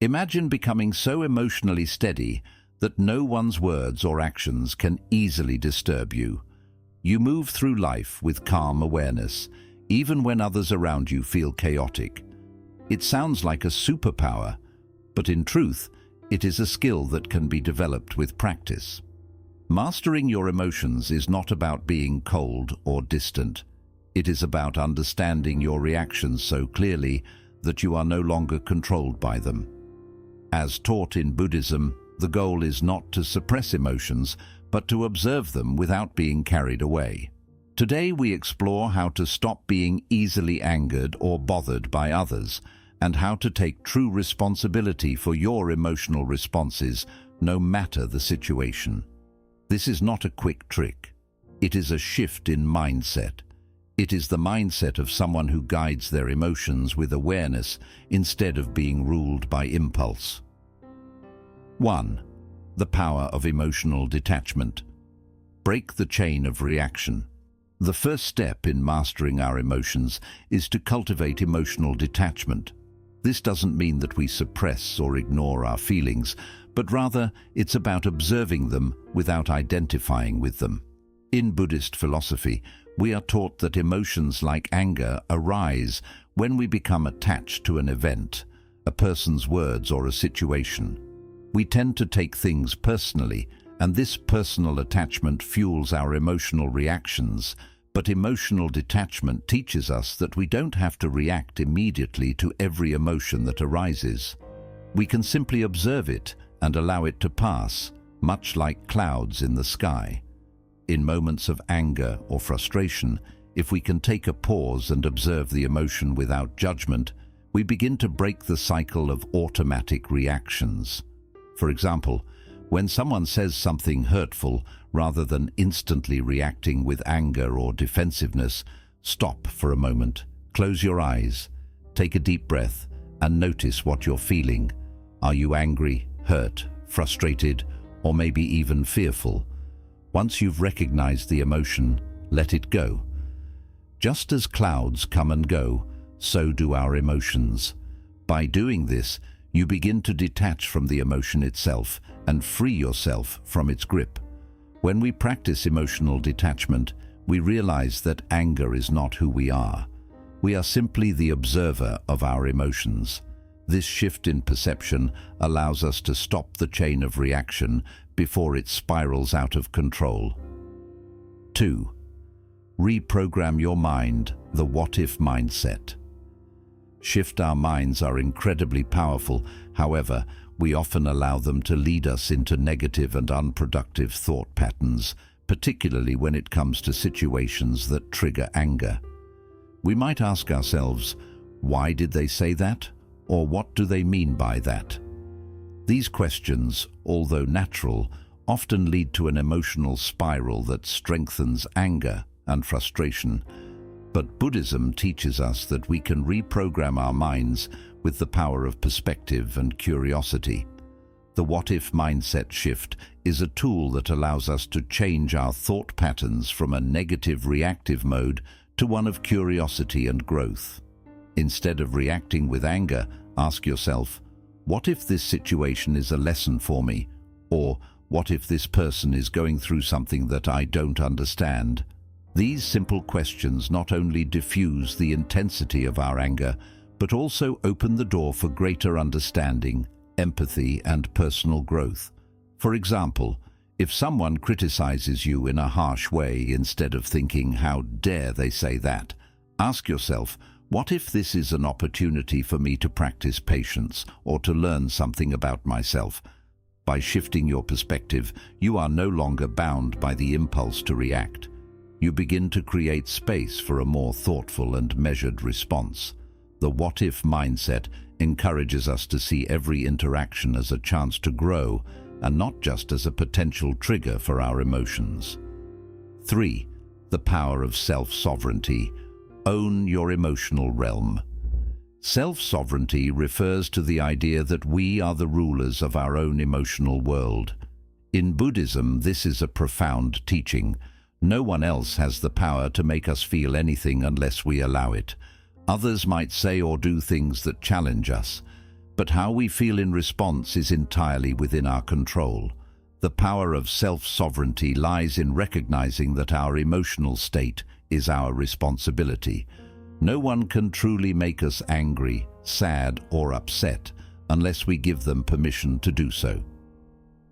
Imagine becoming so emotionally steady that no one's words or actions can easily disturb you. You move through life with calm awareness, even when others around you feel chaotic. It sounds like a superpower, but in truth, it is a skill that can be developed with practice. Mastering your emotions is not about being cold or distant. It is about understanding your reactions so clearly that you are no longer controlled by them. As taught in Buddhism, the goal is not to suppress emotions, but to observe them without being carried away. Today we explore how to stop being easily angered or bothered by others, and how to take true responsibility for your emotional responses, no matter the situation. This is not a quick trick. It is a shift in mindset. It is the mindset of someone who guides their emotions with awareness instead of being ruled by impulse. 1. The power of emotional detachment. Break the chain of reaction. The first step in mastering our emotions is to cultivate emotional detachment. This doesn't mean that we suppress or ignore our feelings, but rather it's about observing them without identifying with them. In Buddhist philosophy, we are taught that emotions like anger arise when we become attached to an event, a person's words, or a situation. We tend to take things personally, and this personal attachment fuels our emotional reactions. But emotional detachment teaches us that we don't have to react immediately to every emotion that arises. We can simply observe it and allow it to pass, much like clouds in the sky. In moments of anger or frustration, if we can take a pause and observe the emotion without judgment, we begin to break the cycle of automatic reactions. For example, when someone says something hurtful, rather than instantly reacting with anger or defensiveness, stop for a moment, close your eyes, take a deep breath, and notice what you're feeling. Are you angry, hurt, frustrated, or maybe even fearful? Once you've recognized the emotion, let it go. Just as clouds come and go, so do our emotions. By doing this, you begin to detach from the emotion itself and free yourself from its grip. When we practice emotional detachment, we realize that anger is not who we are. We are simply the observer of our emotions. This shift in perception allows us to stop the chain of reaction before it spirals out of control. 2. Reprogram your mind, the what-if mindset. Shift our minds are incredibly powerful. However, we often allow them to lead us into negative and unproductive thought patterns, particularly when it comes to situations that trigger anger. We might ask ourselves, why did they say that? Or what do they mean by that? These questions, although natural, often lead to an emotional spiral that strengthens anger and frustration. But Buddhism teaches us that we can reprogram our minds with the power of perspective and curiosity. The what-if mindset shift is a tool that allows us to change our thought patterns from a negative reactive mode to one of curiosity and growth. Instead of reacting with anger, ask yourself, what if this situation is a lesson for me? Or what if this person is going through something that I don't understand? These simple questions not only diffuse the intensity of our anger, but also open the door for greater understanding, empathy, and personal growth. For example, if someone criticizes you in a harsh way, instead of thinking, how dare they say that, ask yourself, what if this is an opportunity for me to practice patience or to learn something about myself? By shifting your perspective, you are no longer bound by the impulse to react. You begin to create space for a more thoughtful and measured response. The what-if mindset encourages us to see every interaction as a chance to grow and not just as a potential trigger for our emotions. 3. The power of self-sovereignty. Own your emotional realm. Self-sovereignty refers to the idea that we are the rulers of our own emotional world. In Buddhism, this is a profound teaching. No one else has the power to make us feel anything unless we allow it. Others might say or do things that challenge us, But how we feel in response is entirely within our control. The power of self-sovereignty lies in recognizing that our emotional state is our responsibility. No one can truly make us angry, sad, or upset unless we give them permission to do so.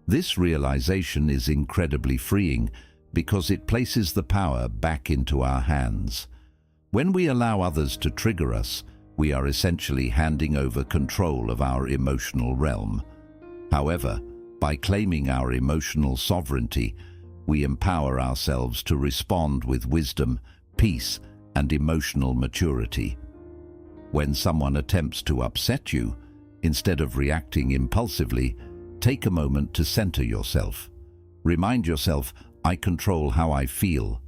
This realization is incredibly freeing because it places the power back into our hands. When we allow others to trigger us, we are essentially handing over control of our emotional realm. However, by claiming our emotional sovereignty, we empower ourselves to respond with wisdom, peace, and emotional maturity. When someone attempts to upset you, instead of reacting impulsively, take a moment to center yourself. Remind yourself, I control how I feel.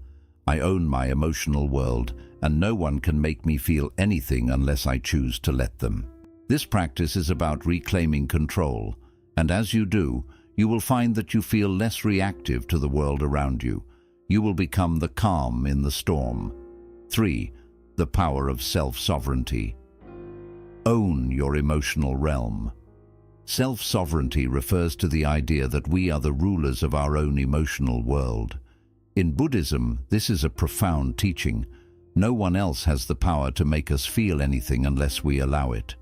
I own my emotional world, and no one can make me feel anything unless I choose to let them. This practice is about reclaiming control, and as you do, you will find that you feel less reactive to the world around you. You will become the calm in the storm. 3. The power of self-sovereignty. Own your emotional realm. Self-sovereignty refers to the idea that we are the rulers of our own emotional world. In Buddhism, this is a profound teaching. No one else has the power to make us feel anything unless we allow it.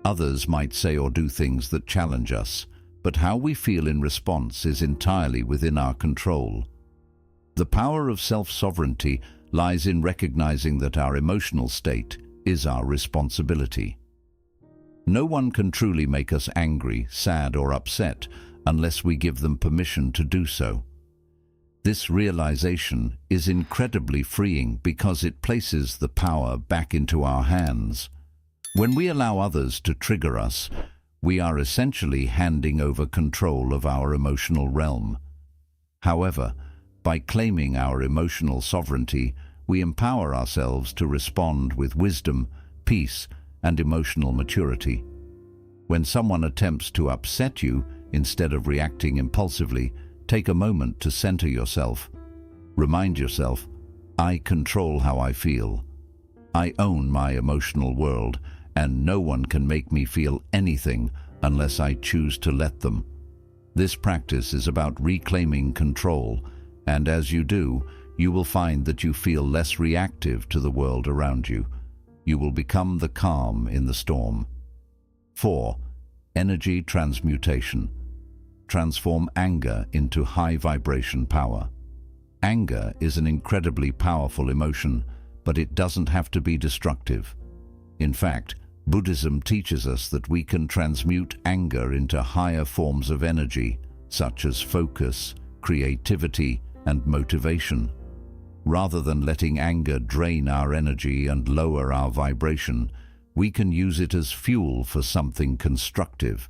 Others might say or do things that challenge us, but how we feel in response is entirely within our control. The power of self-sovereignty lies in recognizing that our emotional state is our responsibility. No one can truly make us angry, sad, or upset unless we give them permission to do so. This realization is incredibly freeing because it places the power back into our hands. When we allow others to trigger us, we are essentially handing over control of our emotional realm. However, by claiming our emotional sovereignty, we empower ourselves to respond with wisdom, peace, and emotional maturity. When someone attempts to upset you, instead of reacting impulsively, take a moment to center yourself. Remind yourself, I control how I feel. I own my emotional world, and no one can make me feel anything unless I choose to let them. This practice is about reclaiming control, and as you do, you will find that you feel less reactive to the world around you. You will become the calm in the storm. 4. Energy transmutation. Transform anger into high vibration power. Anger is an incredibly powerful emotion, but it doesn't have to be destructive. In fact, Buddhism teaches us that we can transmute anger into higher forms of energy, such as focus, creativity, and motivation. Rather than letting anger drain our energy and lower our vibration, we can use it as fuel for something constructive.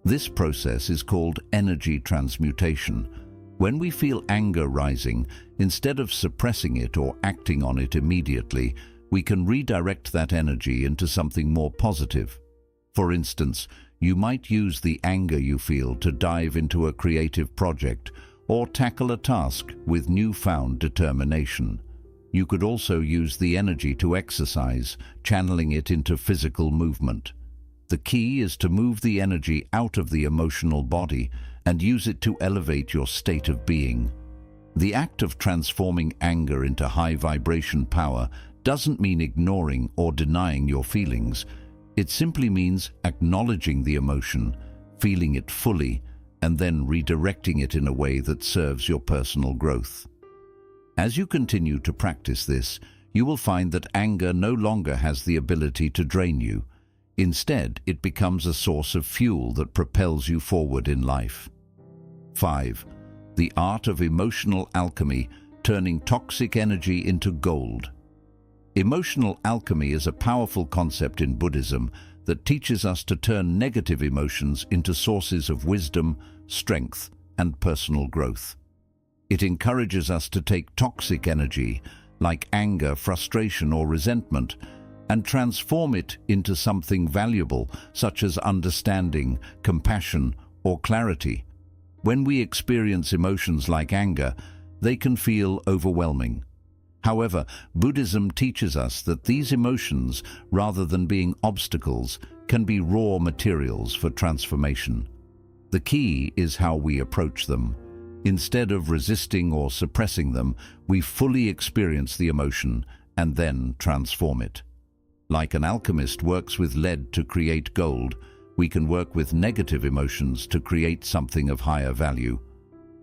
This process is called energy transmutation. When we feel anger rising, instead of suppressing it or acting on it immediately, we can redirect that energy into something more positive. For instance, you might use the anger you feel to dive into a creative project or tackle a task with newfound determination. You could also use the energy to exercise, channeling it into physical movement. The key is to move the energy out of the emotional body and use it to elevate your state of being. The act of transforming anger into high vibration power doesn't mean ignoring or denying your feelings. It simply means acknowledging the emotion, feeling it fully, and then redirecting it in a way that serves your personal growth. As you continue to practice this, you will find that anger no longer has the ability to drain you. Instead, it becomes a source of fuel that propels you forward in life. 5. The art of emotional alchemy, turning toxic energy into gold. Emotional alchemy is a powerful concept in Buddhism that teaches us to turn negative emotions into sources of wisdom, strength, and personal growth. It encourages us to take toxic energy, like anger, frustration, or resentment, and transform it into something valuable, such as understanding, compassion, or clarity. When we experience emotions like anger, they can feel overwhelming. However, Buddhism teaches us that these emotions, rather than being obstacles, can be raw materials for transformation. The key is how we approach them. Instead of resisting or suppressing them, we fully experience the emotion and then transform it. Like an alchemist works with lead to create gold, we can work with negative emotions to create something of higher value.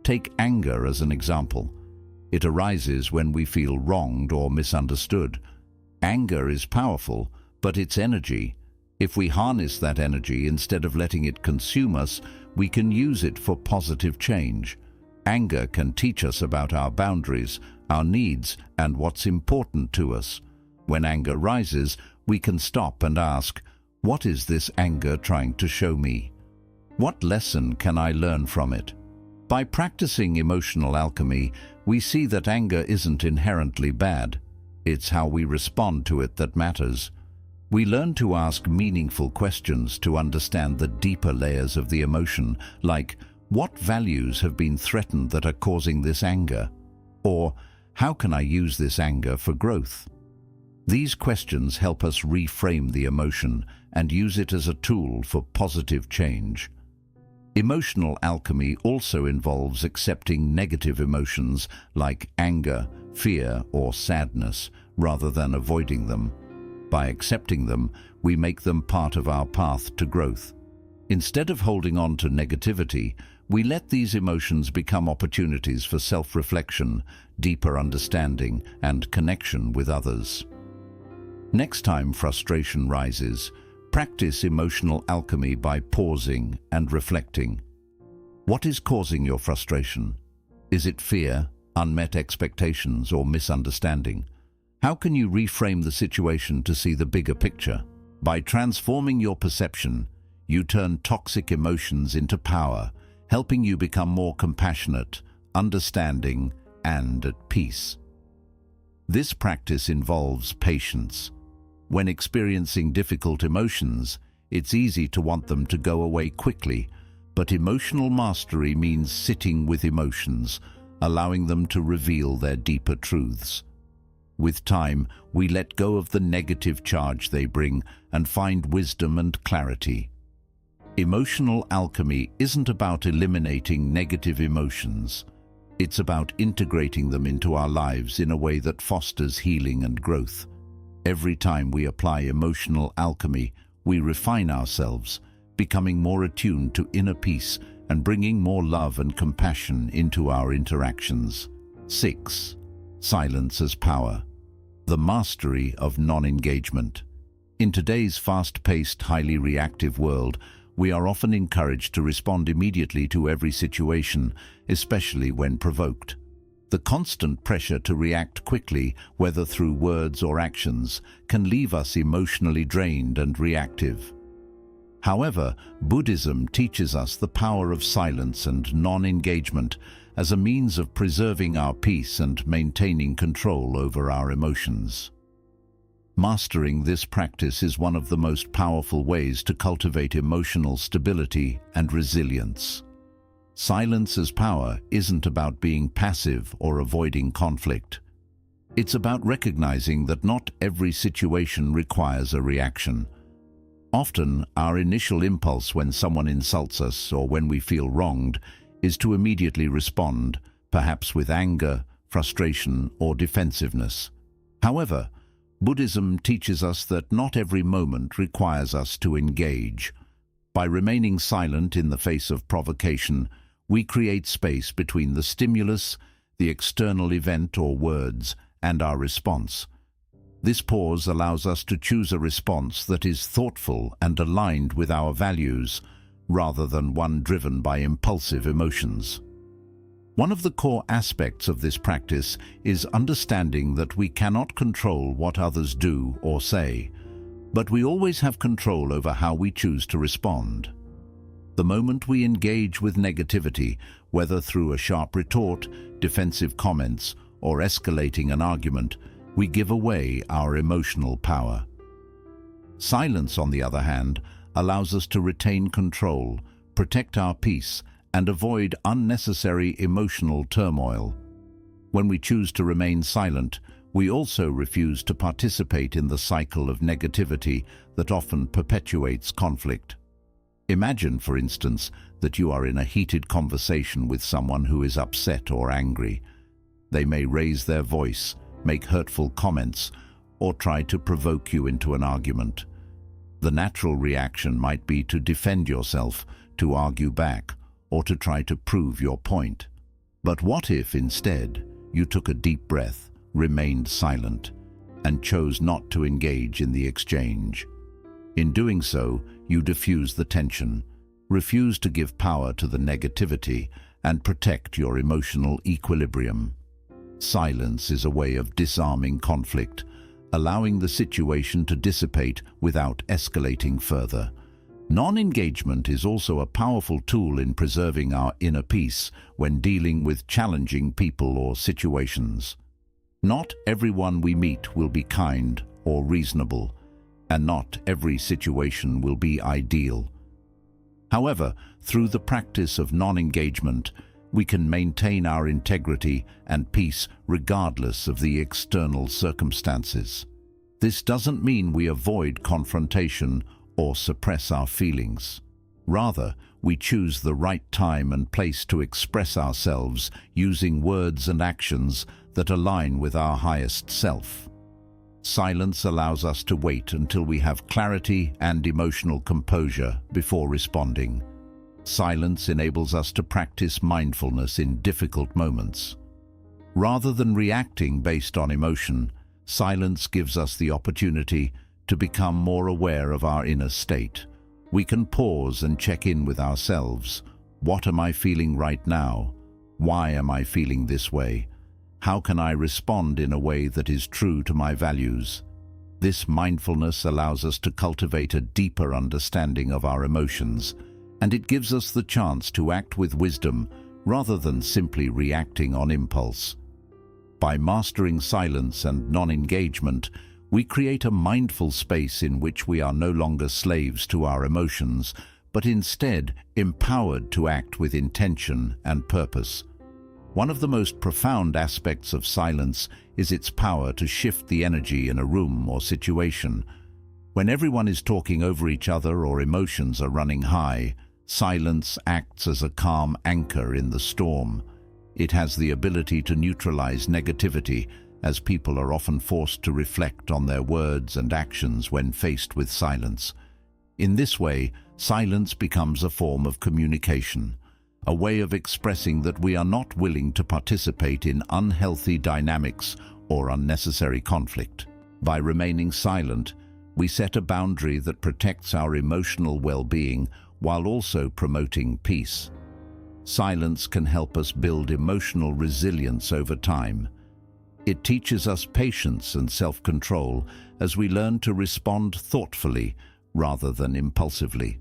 Take anger as an example. It arises when we feel wronged or misunderstood. Anger is powerful, but its energy. If we harness that energy instead of letting it consume us, we can use it for positive change. Anger can teach us about our boundaries, our needs, and what's important to us. When anger rises, we can stop and ask, what is this anger trying to show me? What lesson can I learn from it? By practicing emotional alchemy, we see that anger isn't inherently bad. It's how we respond to it that matters. We learn to ask meaningful questions to understand the deeper layers of the emotion, like, what values have been threatened that are causing this anger? Or, how can I use this anger for growth? These questions help us reframe the emotion and use it as a tool for positive change. Emotional alchemy also involves accepting negative emotions like anger, fear, or sadness, rather than avoiding them. By accepting them, we make them part of our path to growth. Instead of holding on to negativity, we let these emotions become opportunities for self-reflection, deeper understanding, and connection with others. Next time frustration rises, practice emotional alchemy by pausing and reflecting. What is causing your frustration? Is it fear, unmet expectations, or misunderstanding? How can you reframe the situation to see the bigger picture? By transforming your perception, you turn toxic emotions into power, helping you become more compassionate, understanding, and at peace. This practice involves patience. When experiencing difficult emotions, it's easy to want them to go away quickly, but emotional mastery means sitting with emotions, allowing them to reveal their deeper truths. With time, we let go of the negative charge they bring and find wisdom and clarity. Emotional alchemy isn't about eliminating negative emotions. It's about integrating them into our lives in a way that fosters healing and growth. Every time we apply emotional alchemy, we refine ourselves, becoming more attuned to inner peace and bringing more love and compassion into our interactions. 6. Silence as power. The mastery of non-engagement. In today's fast-paced, highly reactive world, we are often encouraged to respond immediately to every situation, especially when provoked. The constant pressure to react quickly, whether through words or actions, can leave us emotionally drained and reactive. However, Buddhism teaches us the power of silence and non-engagement as a means of preserving our peace and maintaining control over our emotions. Mastering this practice is one of the most powerful ways to cultivate emotional stability and resilience. Silence as power isn't about being passive or avoiding conflict. It's about recognizing that not every situation requires a reaction. Often, our initial impulse when someone insults us or when we feel wronged is to immediately respond, perhaps with anger, frustration, or defensiveness. However, Buddhism teaches us that not every moment requires us to engage. By remaining silent in the face of provocation, we create space between the stimulus, the external event or words, and our response. This pause allows us to choose a response that is thoughtful and aligned with our values, rather than one driven by impulsive emotions. One of the core aspects of this practice is understanding that we cannot control what others do or say, but we always have control over how we choose to respond. The moment we engage with negativity, whether through a sharp retort, defensive comments, or escalating an argument, we give away our emotional power. Silence, on the other hand, allows us to retain control, protect our peace, and avoid unnecessary emotional turmoil. When we choose to remain silent, We also refuse to participate in the cycle of negativity that often perpetuates conflict. Imagine, for instance, that you are in a heated conversation with someone who is upset or angry. They may raise their voice, make hurtful comments, or try to provoke you into an argument. The natural reaction might be to defend yourself, to argue back, or to try to prove your point. But what if, instead, you took a deep breath, remained silent, and chose not to engage in the exchange? In doing so, you diffuse the tension, refuse to give power to the negativity, and protect your emotional equilibrium. Silence is a way of disarming conflict, allowing the situation to dissipate without escalating further. Non-engagement is also a powerful tool in preserving our inner peace when dealing with challenging people or situations. Not everyone we meet will be kind or reasonable, and not every situation will be ideal. However, through the practice of non-engagement, we can maintain our integrity and peace regardless of the external circumstances. This doesn't mean we avoid confrontation or suppress our feelings. Rather, we choose the right time and place to express ourselves using words and actions that align with our highest self. Silence allows us to wait until we have clarity and emotional composure before responding. Silence enables us to practice mindfulness in difficult moments. Rather than reacting based on emotion, silence gives us the opportunity to become more aware of our inner state. We can pause and check in with ourselves. What am I feeling right now? Why am I feeling this way? How can I respond in a way that is true to my values? This mindfulness allows us to cultivate a deeper understanding of our emotions, and it gives us the chance to act with wisdom rather than simply reacting on impulse. By mastering silence and non-engagement, we create a mindful space in which we are no longer slaves to our emotions, but instead empowered to act with intention and purpose. One of the most profound aspects of silence is its power to shift the energy in a room or situation. When everyone is talking over each other or emotions are running high, silence acts as a calm anchor in the storm. It has the ability to neutralize negativity, as people are often forced to reflect on their words and actions when faced with silence. In this way, silence becomes a form of communication, a way of expressing that we are not willing to participate in unhealthy dynamics or unnecessary conflict. By remaining silent, we set a boundary that protects our emotional well-being while also promoting peace. Silence can help us build emotional resilience over time. It teaches us patience and self-control as we learn to respond thoughtfully rather than impulsively.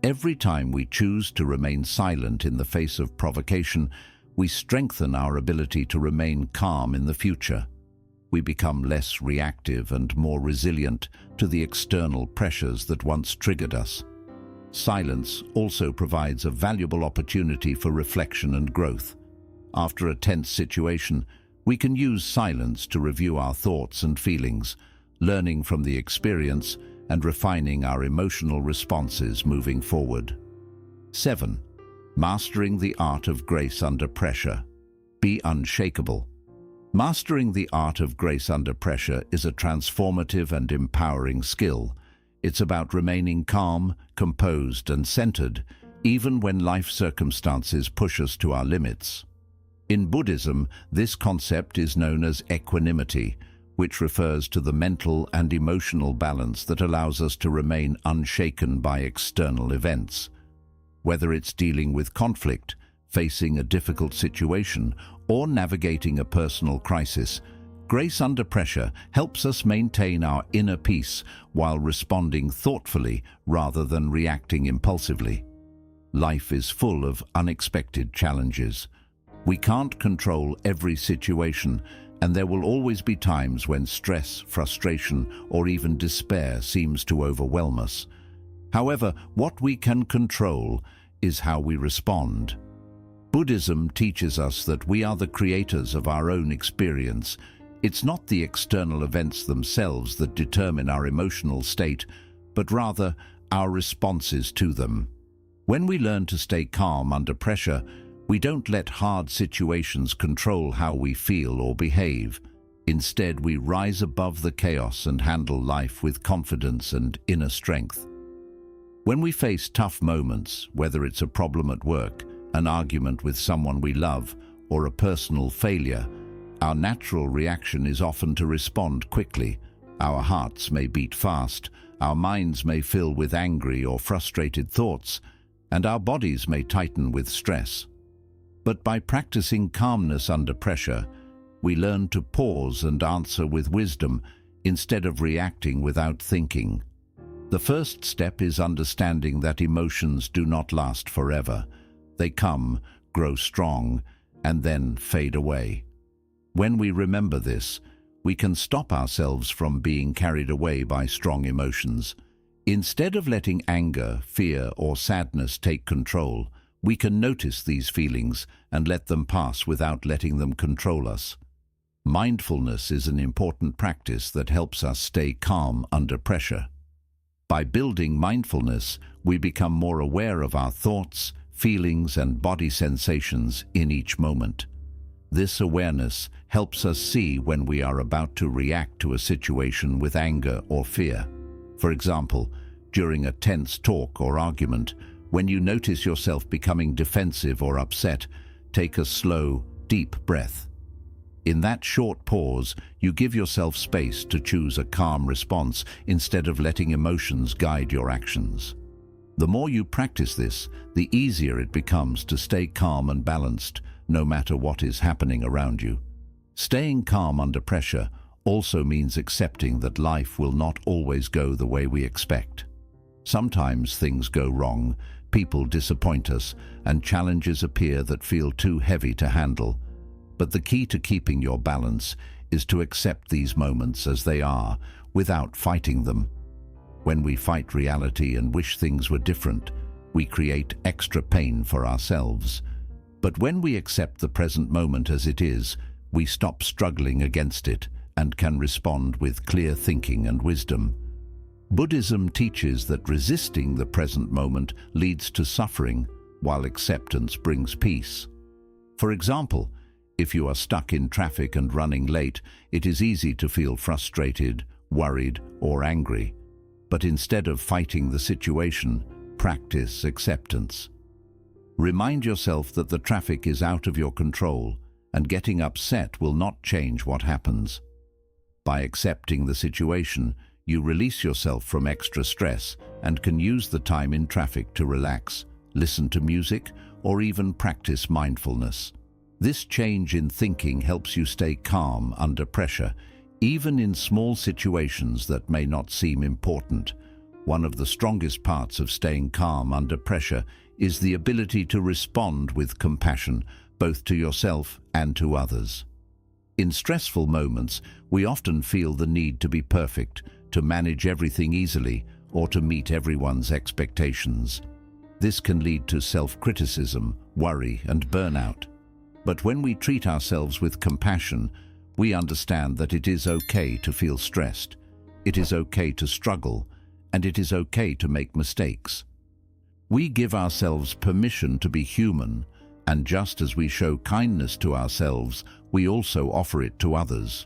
Every time we choose to remain silent in the face of provocation, we strengthen our ability to remain calm in the future. We become less reactive and more resilient to the external pressures that once triggered us. Silence also provides a valuable opportunity for reflection and growth. After a tense situation, we can use silence to review our thoughts and feelings, learning from the experience and refining our emotional responses moving forward. 7. Mastering the art of grace under pressure. Be unshakable. Mastering the art of grace under pressure is a transformative and empowering skill. It's about remaining calm, composed, and centered, even when life circumstances push us to our limits. In Buddhism, this concept is known as equanimity, which refers to the mental and emotional balance that allows us to remain unshaken by external events. Whether it's dealing with conflict, facing a difficult situation, or navigating a personal crisis, grace under pressure helps us maintain our inner peace while responding thoughtfully rather than reacting impulsively. Life is full of unexpected challenges. We can't control every situation, and there will always be times when stress, frustration, or even despair seems to overwhelm us. However, what we can control is how we respond. Buddhism teaches us that we are the creators of our own experience. It's not the external events themselves that determine our emotional state, but rather our responses to them. When we learn to stay calm under pressure, we don't let hard situations control how we feel or behave. Instead, we rise above the chaos and handle life with confidence and inner strength. When we face tough moments, whether it's a problem at work, an argument with someone we love, or a personal failure, our natural reaction is often to respond quickly. Our hearts may beat fast, our minds may fill with angry or frustrated thoughts, and our bodies may tighten with stress. But by practicing calmness under pressure, we learn to pause and answer with wisdom instead of reacting without thinking. The first step is understanding that emotions do not last forever. They come, grow strong, and then fade away. When we remember this, we can stop ourselves from being carried away by strong emotions. Instead of letting anger, fear, or sadness take control, we can notice these feelings and let them pass without letting them control us. Mindfulness is an important practice that helps us stay calm under pressure. By building mindfulness, we become more aware of our thoughts, feelings, and body sensations in each moment. This awareness helps us see when we are about to react to a situation with anger or fear. For example, during a tense talk or argument, when you notice yourself becoming defensive or upset, take a slow, deep breath. In that short pause, you give yourself space to choose a calm response instead of letting emotions guide your actions. The more you practice this, the easier it becomes to stay calm and balanced, no matter what is happening around you. Staying calm under pressure also means accepting that life will not always go the way we expect. Sometimes things go wrong, people disappoint us, and challenges appear that feel too heavy to handle. But the key to keeping your balance is to accept these moments as they are, without fighting them. When we fight reality and wish things were different, we create extra pain for ourselves. But when we accept the present moment as it is, we stop struggling against it and can respond with clear thinking and wisdom. Buddhism teaches that resisting the present moment leads to suffering, while acceptance brings peace. For example, if you are stuck in traffic and running late, it is easy to feel frustrated, worried, or angry. But instead of fighting the situation, practice acceptance. Remind yourself that the traffic is out of your control, and getting upset will not change what happens. By accepting the situation, you release yourself from extra stress and can use the time in traffic to relax, listen to music, or even practice mindfulness. This change in thinking helps you stay calm under pressure, even in small situations that may not seem important. One of the strongest parts of staying calm under pressure is the ability to respond with compassion, both to yourself and to others. In stressful moments, we often feel the need to be perfect, to manage everything easily, or to meet everyone's expectations. This can lead to self-criticism, worry, and burnout. But when we treat ourselves with compassion, we understand that it is okay to feel stressed, it is okay to struggle, and it is okay to make mistakes. We give ourselves permission to be human, and just as we show kindness to ourselves, we also offer it to others.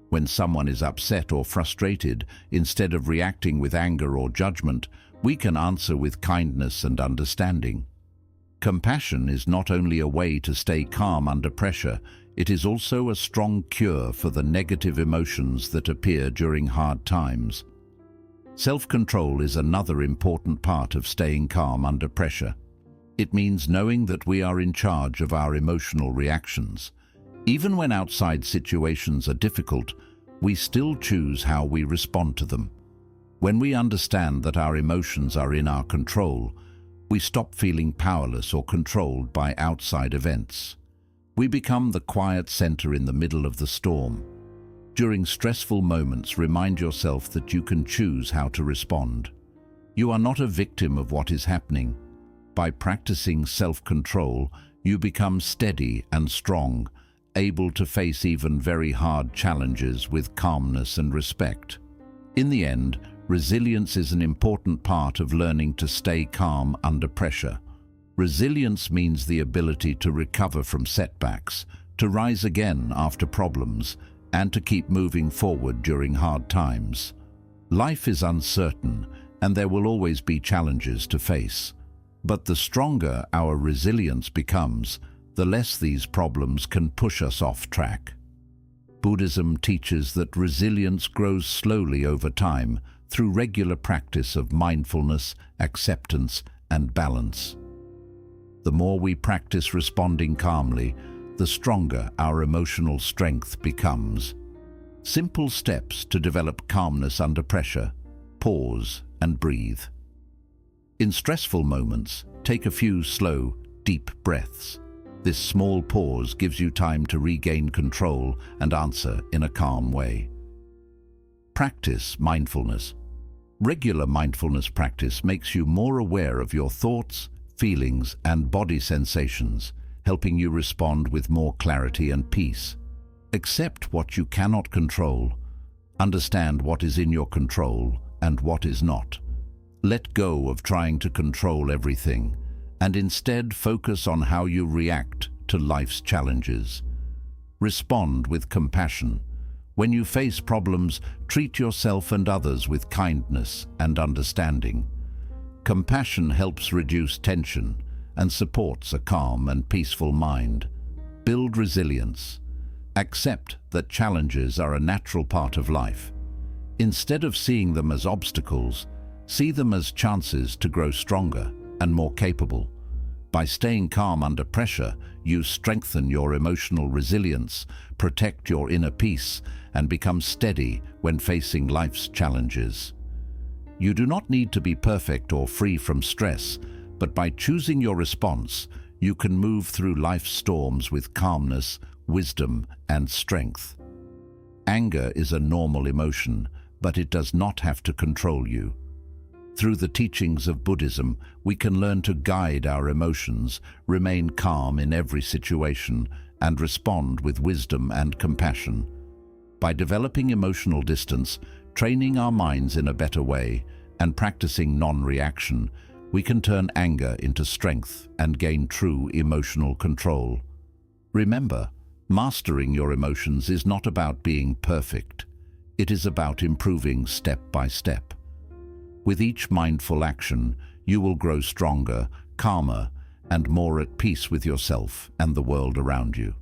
When someone is upset or frustrated, instead of reacting with anger or judgment, we can answer with kindness and understanding. Compassion is not only a way to stay calm under pressure, it is also a strong cure for the negative emotions that appear during hard times. Self-control is another important part of staying calm under pressure. It means knowing that we are in charge of our emotional reactions. Even when outside situations are difficult, we still choose how we respond to them. When we understand that our emotions are in our control, we stop feeling powerless or controlled by outside events. We become the quiet center in the middle of the storm. During stressful moments, remind yourself that you can choose how to respond. You are not a victim of what is happening. By practicing self-control, you become steady and strong, able to face even very hard challenges with calmness and respect. In the end, resilience is an important part of learning to stay calm under pressure. Resilience means the ability to recover from setbacks, to rise again after problems, and to keep moving forward during hard times. Life is uncertain, and there will always be challenges to face. But the stronger our resilience becomes, the less these problems can push us off track. Buddhism teaches that resilience grows slowly over time through regular practice of mindfulness, acceptance, and balance. The more we practice responding calmly, the stronger our emotional strength becomes. Simple steps to develop calmness under pressure: pause and breathe. In stressful moments, take a few slow, deep breaths. This small pause gives you time to regain control and answer in a calm way. Practice mindfulness. Regular mindfulness practice makes you more aware of your thoughts, feelings, and body sensations, helping you respond with more clarity and peace. Accept what you cannot control. Understand what is in your control and what is not. Let go of trying to control everything, and instead focus on how you react to life's challenges. Respond with compassion. When you face problems, treat yourself and others with kindness and understanding. Compassion helps reduce tension and supports a calm and peaceful mind. Build resilience. Accept that challenges are a natural part of life. Instead of seeing them as obstacles, see them as chances to grow stronger and more capable. By staying calm under pressure, you strengthen your emotional resilience, protect your inner peace, and become steady when facing life's challenges. You do not need to be perfect or free from stress, but by choosing your response, you can move through life's storms with calmness, wisdom, and strength. Anger is a normal emotion, but it does not have to control you. Through the teachings of Buddhism, we can learn to guide our emotions, remain calm in every situation, and respond with wisdom and compassion. By developing emotional distance, training our minds in a better way, and practicing non-reaction, we can turn anger into strength and gain true emotional control. Remember, mastering your emotions is not about being perfect. It is about improving step by step. With each mindful action, you will grow stronger, calmer, and more at peace with yourself and the world around you.